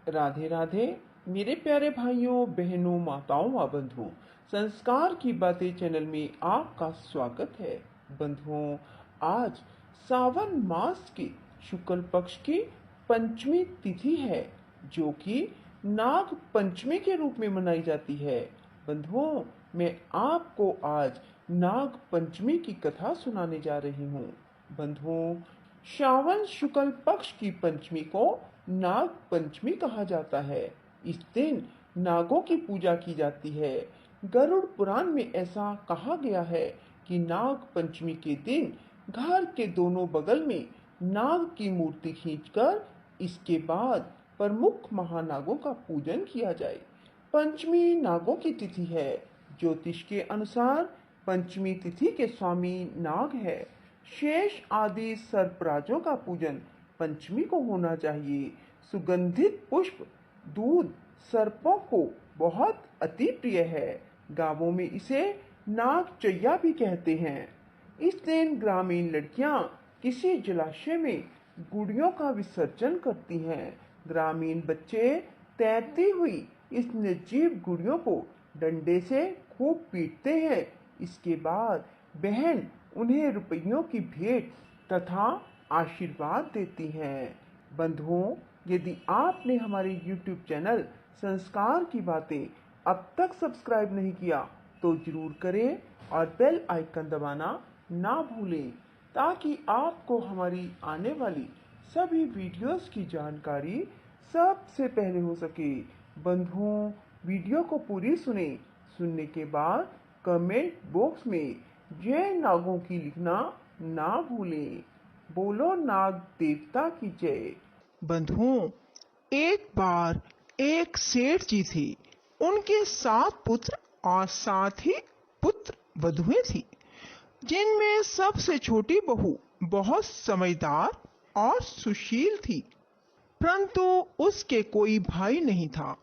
राधे राधे मेरे प्यारे भाइयों बहनों माताओं व बंधुओं, संस्कार की बातें चैनल में आपका स्वागत है। बंधुओं, आज सावन मास के शुक्ल पक्ष की पंचमी तिथि है, जो कि नाग पंचमी के रूप में मनाई जाती है। बंधुओं, मैं आपको आज नाग पंचमी की कथा सुनाने जा रही हूँ। बंधुओं, श्रावण शुक्ल पक्ष की पंचमी को नाग पंचमी कहा जाता है। इस दिन नागों की पूजा की जाती है। गरुड़ पुराण में ऐसा कहा गया है कि नाग पंचमी के दिन घर के दोनों बगल में नाग की मूर्ति खींचकर इसके बाद प्रमुख महानागों का पूजन किया जाए। पंचमी नागों की तिथि है। ज्योतिष के अनुसार पंचमी तिथि के स्वामी नाग है। शेष आदि सर्पराजों का पूजन पंचमी को होना चाहिए। सुगंधित पुष्प, दूध सर्पों को बहुत अति प्रिय है। गांवों में इसे नाग चैया भी कहते हैं। इस दिन ग्रामीण लड़कियां किसी जलाशय में गुड़ियों का विसर्जन करती हैं। ग्रामीण बच्चे तैरती हुई इस निर्जीव गुड़ियों को डंडे से खूब पीटते हैं। इसके बाद बहन उन्हें रुपयों की भेंट तथा आशीर्वाद देती हैं। बंधुओं, यदि आपने हमारे YouTube चैनल संस्कार की बातें अब तक सब्सक्राइब नहीं किया तो जरूर करें और बेल आइकन दबाना ना भूलें, ताकि आपको हमारी आने वाली सभी वीडियोस की जानकारी सबसे पहले हो सके। बंधुओं, वीडियो को पूरी सुने। सुनने के बाद कमेंट बॉक्स में जय नागों की लिखना ना भूलें। बोलो नाग देवता की जय। बंधुओं, एक बार एक सेठ जी थे। उनके 7 पुत्र और 7 ही पुत्र वधुएं थी, जिनमें सबसे छोटी बहू बहुत समझदार और सुशील थी, परंतु उसके कोई भाई नहीं था।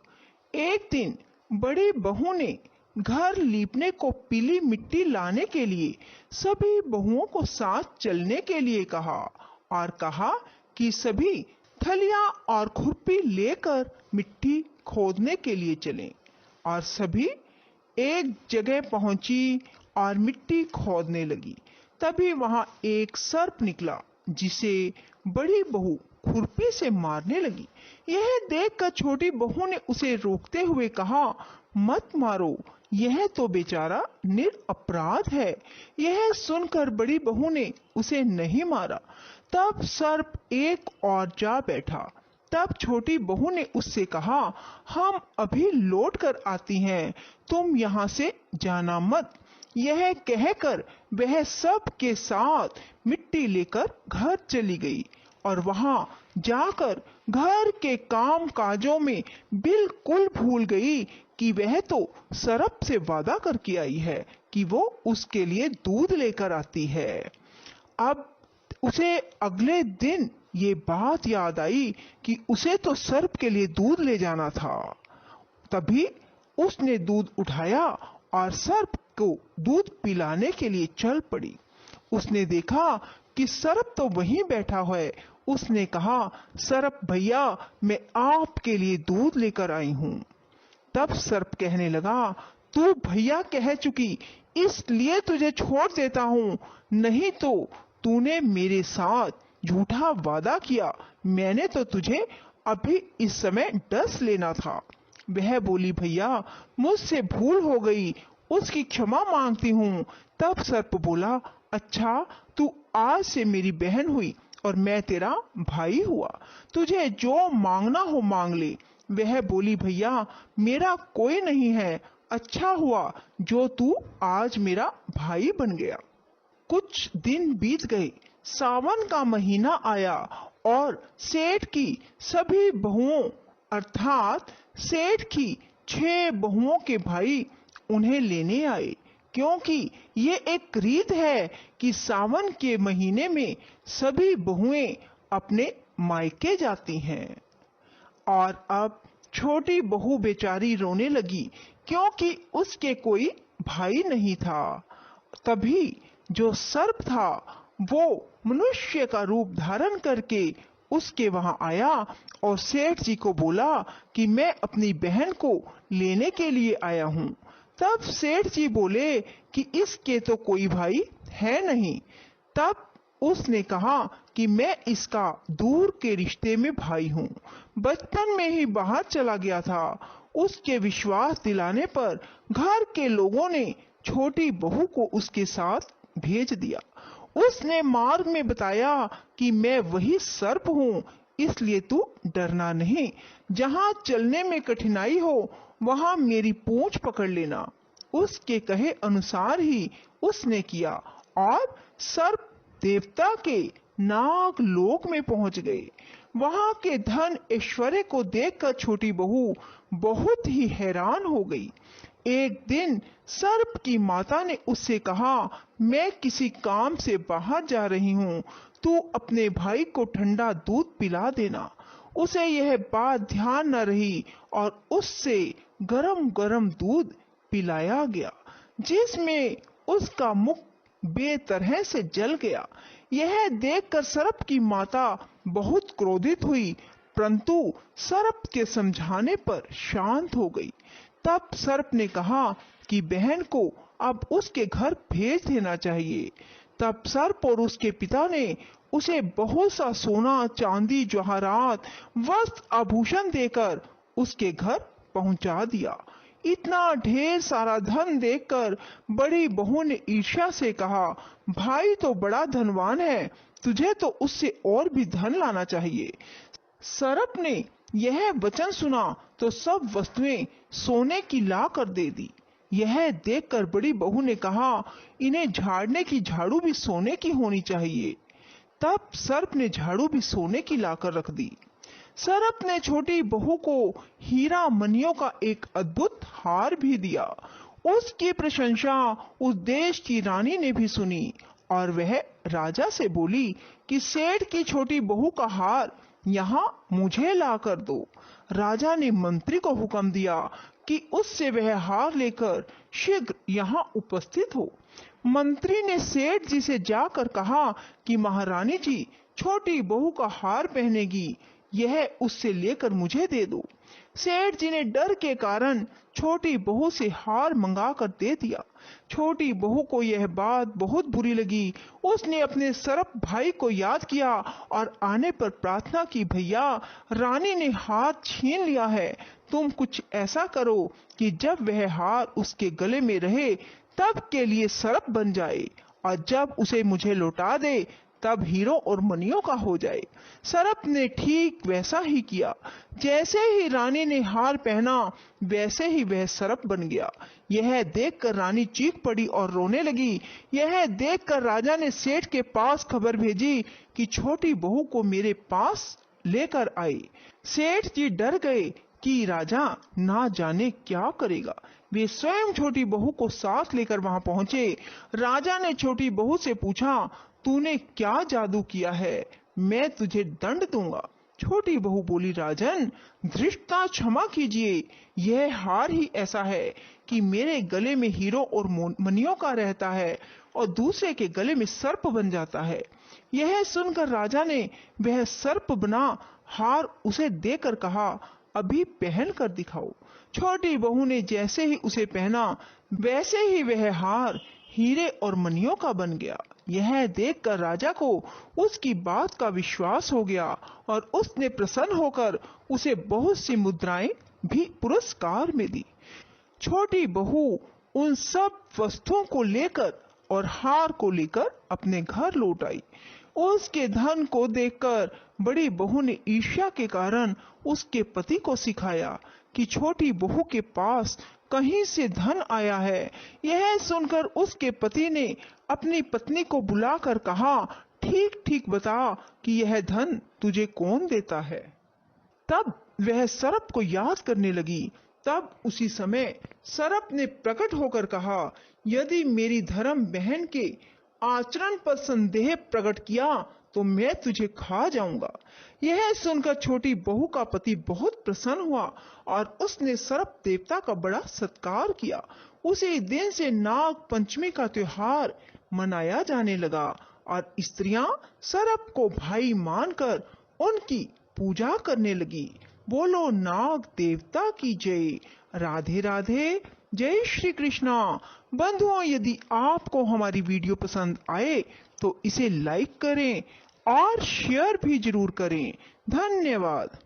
एक दिन बड़ी बहू ने घर लीपने को पीली मिट्टी लाने के लिए सभी बहुओं को साथ चलने के लिए कहा और कहा कि सभी थलिया और खुरपी लेकर मिट्टी खोदने के लिए चलें। और सभी एक जगह पहुंची और मिट्टी खोदने लगी। तभी वहां एक सर्प निकला, जिसे बड़ी बहू खुरपी से मारने लगी। यह देखकर छोटी बहू ने उसे रोकते हुए कहा, मत मारो, यह तो बेचारा निरपराध है। यह सुनकर बड़ी बहू ने उसे नहीं मारा। तब सर्प एक और जा बैठा। तब छोटी बहू ने उससे कहा, हम अभी लौट कर आती हैं, तुम यहाँ से जाना मत। यह कहकर वह सब के साथ मिट्टी लेकर घर चली गई और वहां जाकर घर के काम काजों में बिल्कुल भूल गई कि वह तो सर्प से वादा करके आई है कि वो उसके लिए दूध लेकर आती है। अब उसे अगले दिन ये बात याद आई कि उसे तो सर्प के लिए दूध ले जाना था। तभी उसने दूध उठाया और सर्प को दूध पिलाने के लिए चल पड़ी। उसने देखा कि सर्प तो वहीं बैठा है। उसने कहा, सर्प भैया, मैं आपके लिए दूध लेकर आई हूं। तब सर्प कहने लगा, तू भैया कह चुकी, इसलिए तुझे छोड़ देता हूं, नहीं तो तूने मेरे साथ झूठा वादा किया। मैंने तो तुझे अभी इस समय डस लेना था। वह बोली, भैया मुझसे भूल हो गई, उसकी क्षमा मांगती हूँ। तब सर्प बोला, अच्छा, तू आज से मेरी बहन हुई और मैं तेरा भाई हुआ, तुझे जो मांगना हो मांग ले। वह बोली, भैया मेरा कोई नहीं है, अच्छा हुआ जो तू आज मेरा भाई बन गया। कुछ दिन बीत गए। सावन का महीना आया और सेठ की सभी बहुओं अर्थात सेठ की 6 बहुओं के भाई उन्हें लेने आए, क्योंकि ये एक रीत है कि सावन के महीने में सभी बहुएं अपने मायके जाती हैं। और अब छोटी बहू बेचारी रोने लगी, क्योंकि उसके कोई भाई नहीं था। तभी जो सर्प था वो मनुष्य का रूप धारण करके उसके वहां आया और सेठ जी को बोला कि मैं अपनी बहन को लेने के लिए आया हूँ। तब सेठ जी बोले कि इसके तो कोई भाई है नहीं। तब उसने कहा कि मैं इसका दूर के रिश्ते में भाई हूँ, बचपन में ही बाहर चला गया था। उसके विश्वास दिलाने पर घर के लोगों ने छोटी बहू को उसके साथ भेज दिया। उसने मार्ग में बताया कि मैं वही सर्प हूँ, इसलिए तू डरना नहीं। जहाँ चलने में कठिनाई हो वहां मेरी पूंछ पकड़ लेना। उसके कहे अनुसार ही उसने किया और सर्प देवता के नाग लोक में पहुंच गए। वहां के धन ऐश्वर्य को देखकर छोटी बहू बहुत ही हैरान हो गई। एक दिन सर्प की माता ने उससे कहा, मैं किसी काम से बाहर जा रही हूँ, तू अपने भाई को ठंडा दूध पिला देना। उसे यह बात ध्यान न रही और उससे गरम गरम दूध पिलाया गया, जिसमें उसका मुख बेतरह से जल गया। यह देखकर सर्प की माता बहुत क्रोधित हुई, परंतु सर्प के समझाने पर शांत हो गई। तब सर्प ने कहा कि बहन को अब उसके घर भेज देना चाहिए। तब सर्प और उसके पिता ने उसे बहुत सा सोना, चांदी, जवाहरात, वस्त्र, आभूषण देकर उसके घर पहुंचा दिया। इतना ढेर सारा धन देखकर बड़ी बहू ने ईर्ष्या से कहा, भाई तो बड़ा धनवान है, तुझे तो उससे और भी धन लाना चाहिए। सर्प ने यह वचन सुना तो सब वस्तुएं सोने की ला कर दे दी। यह देखकर बड़ी बहू ने कहा, इन्हें झाड़ने की झाड़ू भी सोने की होनी चाहिए। तब सर्प ने झाड़ू भी सोने की लाकर रख दी। सर्प ने छोटी बहू को हीरा मनियों का एक अद्भुत हार भी दिया। उसकी प्रशंसा उस देश की रानी ने भी सुनी और वह राजा से बोली कि सेठ की छोटी बहू का हार यहाँ मुझे ला कर दो। राजा ने मंत्री को हुक्म दिया कि उससे वह हार लेकर शीघ्र यहाँ उपस्थित हो। मंत्री ने सेठ जी से जाकर कहा कि महारानी जी छोटी बहू का हार पहनेगी, यह उससे लेकर मुझे दे दो। सेठ जी ने डर के कारण छोटी बहू से हार मंगा कर दे दिया। छोटी बहू को यह बात बहुत बुरी लगी। उसने अपने सर्प भाई को याद किया और आने पर प्रार्थना की, भैया रानी ने हार छीन लिया है, तुम कुछ ऐसा करो कि जब वह हार उसके गले में रहे तब के लिए सर्प बन जाए और जब उसे मुझे लौटा दे तब हीरो और मनियों का हो जाए। सर्प ने ठीक वैसा ही किया। जैसे ही रानी ने हार पहना वैसे ही वह सर्प बन गया। यह देखकर रानी चीख पड़ी और रोने लगी। यह देखकर राजा ने सेठ के पास खबर भेजी कि छोटी बहू को मेरे पास लेकर आए। सेठ जी डर गए कि राजा ना जाने क्या करेगा। वे स्वयं छोटी बहू को साथ लेकर वहां पहुंचे। राजा ने छोटी बहू से पूछा, तूने क्या जादू किया है, मैं तुझे दंड दूंगा। छोटी बहू बोली, राजन धृष्टता क्षमा कीजिए, यह हार ही ऐसा है कि मेरे गले में हीरो और मनियों का रहता है और दूसरे के गले में सर्प बन जाता है। यह सुनकर राजा ने वह सर्प बना हार उसे देकर कहा, अभी पहन कर दिखाओ। छोटी बहू ने जैसे ही उसे पहना वैसे ही वह हार हीरे और मनियों का बन गया। यह देखकर राजा को उसकी बात का विश्वास हो गया और उसने प्रसन्न होकर उसे बहुत सी मुद्राएं भी पुरस्कार में दी। छोटी बहू उन सब वस्तुओं को लेकर और हार को लेकर अपने घर लौट आई। उसके धन को देखकर बड़ी बहू ने ईर्ष्या के कारण उसके पति को सिखाया कि छोटी बहू के पास कहीं से धन आया है। यह सुनकर उसके पति ने अपनी पत्नी को बुलाकर कहा, ठीक ठीक बता कि यह धन तुझे कौन देता है। तब वह सर्प को याद करने लगी। तब उसी समय सर्प ने प्रकट होकर कहा, यदि मेरी धर्म बहन के आचरण पर संदेह प्रकट किया तो मैं तुझे खा जाऊंगा। यह सुनकर छोटी बहू का पति बहुत प्रसन्न हुआ और उसने सर्प देवता का बड़ा सत्कार किया। उसी दिन से नाग पंचमी का त्योहार मनाया जाने लगा और स्त्रियां सर्प को भाई मानकर उनकी पूजा करने लगी। बोलो नाग देवता की जय। राधे राधे। जय श्री कृष्णा। बंधुओं, यदि आपको हमारी वीडियो पसंद आए तो इसे लाइक करें और शेयर भी जरूर करें। धन्यवाद।